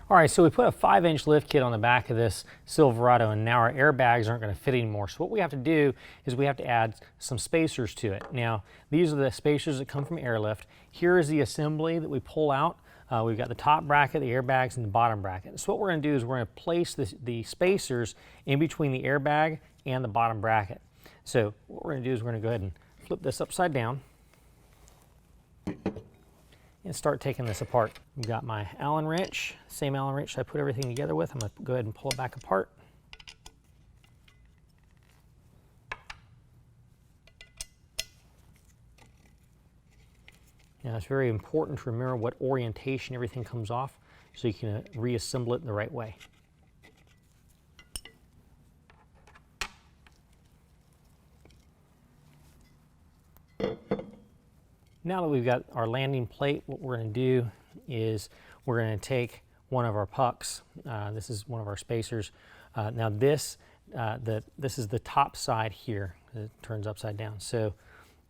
All right, so we put a 5-inch lift kit on the back of this Silverado, and now our airbags aren't going to fit anymore. So what we have to do is we have to add some spacers to it. Now, these are the spacers that come from Airlift. Here is the assembly that we pull out. We've got the top bracket, the airbags, and the bottom bracket. So what we're going to do is we're going to place the spacers in between the airbag and the bottom bracket. So what we're going to do is we're going to go ahead and flip this upside down and start taking this apart. I've got my Allen wrench, same Allen wrench I put everything together with. I'm going to go ahead and pull it back apart. Now it's very important to remember what orientation everything comes off so you can reassemble it the right way. Now that we've got our landing plate, what we're going to do is we're going to take one of our pucks. This is one of our spacers. Now this is the top side here. It turns upside down. So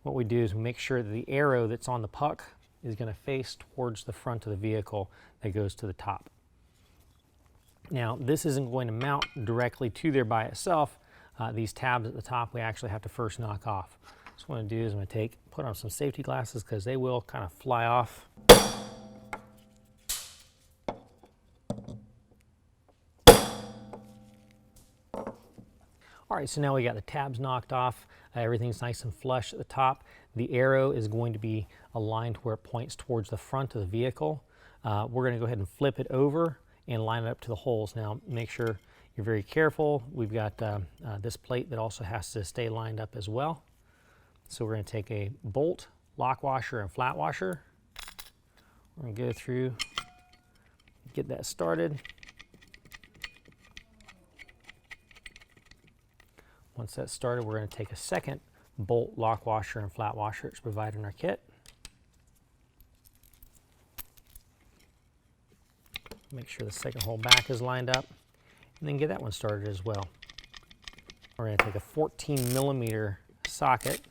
what we do is we make sure that the arrow that's on the puck is going to face towards the front of the vehicle that goes to the top. Now this isn't going to mount directly to there by itself. These tabs at the top we actually have to first knock off. So what I'm going to do is I'm going to put on some safety glasses because they will kind of fly off. All right, so now we got the tabs knocked off. Everything's nice and flush at the top. The arrow is going to be aligned to where it points towards the front of the vehicle. We're going to go ahead and flip it over and line it up to the holes. Now make sure you're very careful. We've got this plate that also has to stay lined up as well. So we're going to take a bolt, lock washer, and flat washer. We're going to go through, get that started. Once that's started, we're going to take a second bolt, lock washer, and flat washer that's provided in our kit. Make sure the second hole back is lined up, and then get that one started as well. We're going to take a 14mm socket.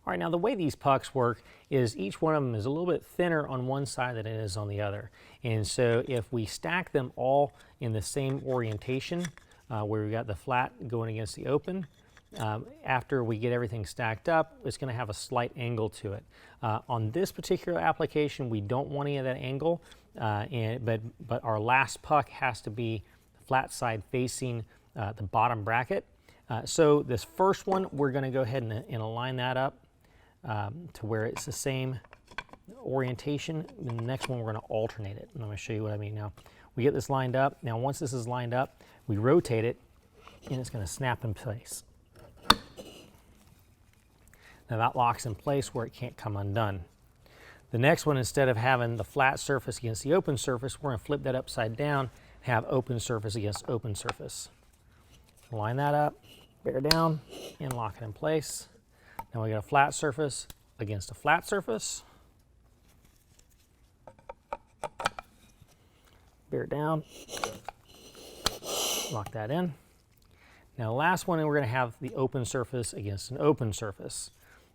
All right, now the way these pucks work is each one of them is a little bit thinner on one side than it is on the other. And so if we stack them all in the same orientation, where we've got the flat going against the open, after we get everything stacked up, it's going to have a slight angle to it. On this particular application, we don't want any of that angle, but our last puck has to be the flat side facing the bottom bracket. So this first one, we're going to go ahead and align that up to where it's the same orientation. And the next one, we're going to alternate it. And I'm going to show you what I mean now. We get this lined up. Now, once this is lined up, we rotate it, and it's going to snap in place. Now, that locks in place where it can't come undone. The next one, instead of having the flat surface against the open surface, we're going to flip that upside down and have open surface against open surface. Line that up, bear down, and lock it in place. Now we got a flat surface against a flat surface. Bear it down, lock that in. Now the last one, we're going to have the open surface against an open surface.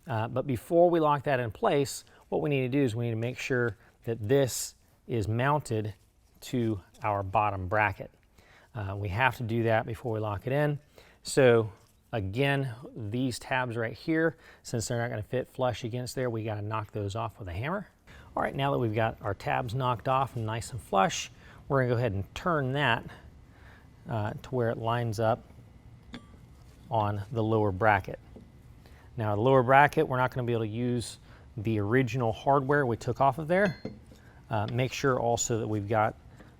But before we lock that in place, what we need to do is we need to make sure that this is mounted to our bottom bracket. We have to do that before we lock it in. So again, these tabs right here, since they're not going to fit flush against there, we got to knock those off with a hammer. All right, now that we've got our tabs knocked off and nice and flush, we're going to go ahead and turn that to where it lines up on the lower bracket. Now the lower bracket, we're not going to be able to use the original hardware we took off of there. Make sure also that we've got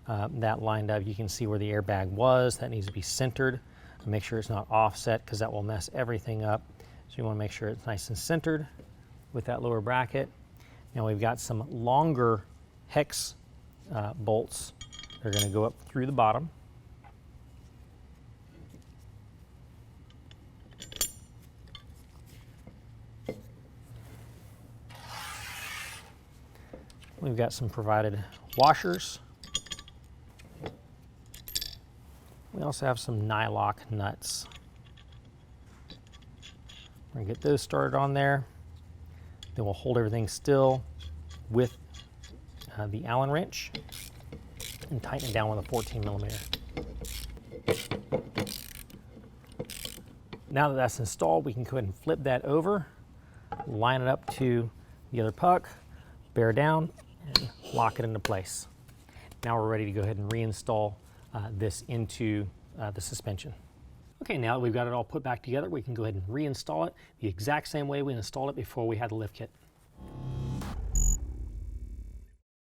that lined up. You can see where the airbag was. That needs to be centered. Make sure it's not offset because that will mess everything up. So you want to make sure it's nice and centered with that lower bracket. Now we've got some longer hex bolts. They're going to go up through the bottom. We've got some provided washers. We also have some nylock nuts. We're gonna get those started on there. Then we'll hold everything still with the Allen wrench and tighten it down with a 14 millimeter. Now that that's installed, we can go ahead and flip that over, line it up to the other puck, bear down, and lock it into place. Now we're ready to go ahead and reinstall this into the suspension. Okay, now that we've got it all put back together, we can go ahead and reinstall it the exact same way we installed it before we had the lift kit.